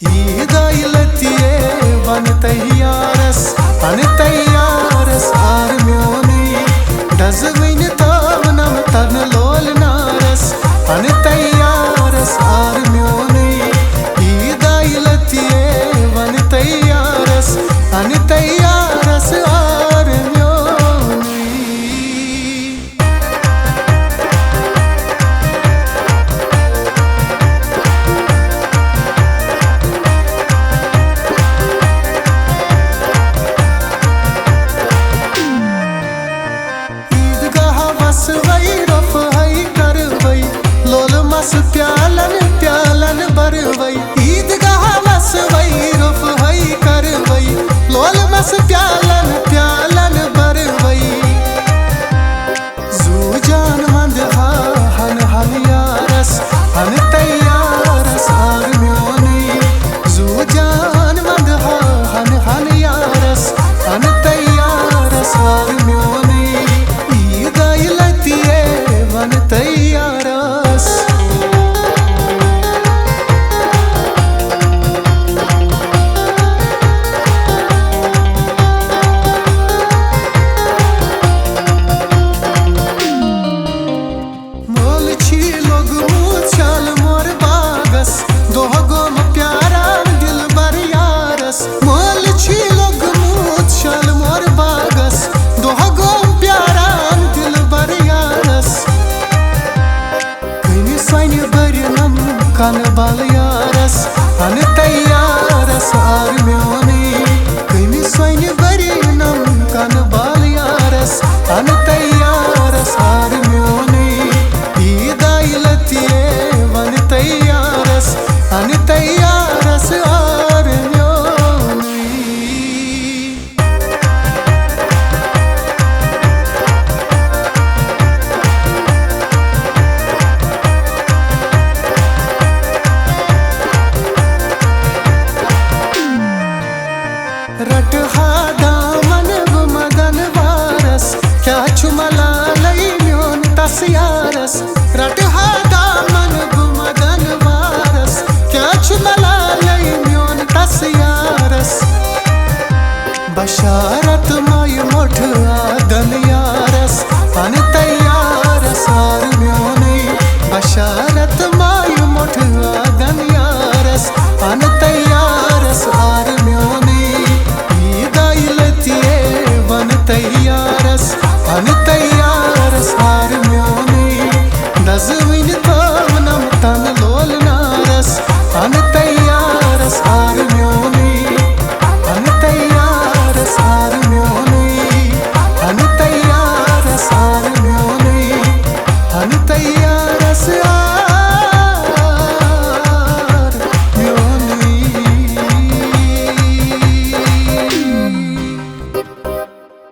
ईद आइलतिये वन तैयारस आर म्योनी डज विन तावनम तन लोल नारस अन तैयारस आर म्योनी ईद आइलतिये वन तैयारस अन तैयारस आर म्योनी। वही रफ हई करवई लोल मस प्यालन प्यालन बरवई ईदगाह मस वही रफ हई करवई लोल मस प्यालन प्यालन बरवई जू जान मंद हन हन यारस हन तैयारस आर म्योनी जू जान मंद हन हन यारस हन तैयारस आर म्योनी वन तैयारस। मोल छी लोग मुछल मोर बागस दोहगो में प्यारा दिल बर यारस मोल छी लोग मुछल मोर बागस दोहगो में प्यारा दिल बर यारस कन बाल यारस अन तैयारस आर म्योनी कमी स्वयं बरिनम कन बाल यारस अन तैयारस आर म्योनी ईद आइलतिये वन तैयारस अन तैयारस आर म्योनी। रटहा दामन मदन वारस क्या चुमला लई म्योन तस यारस रट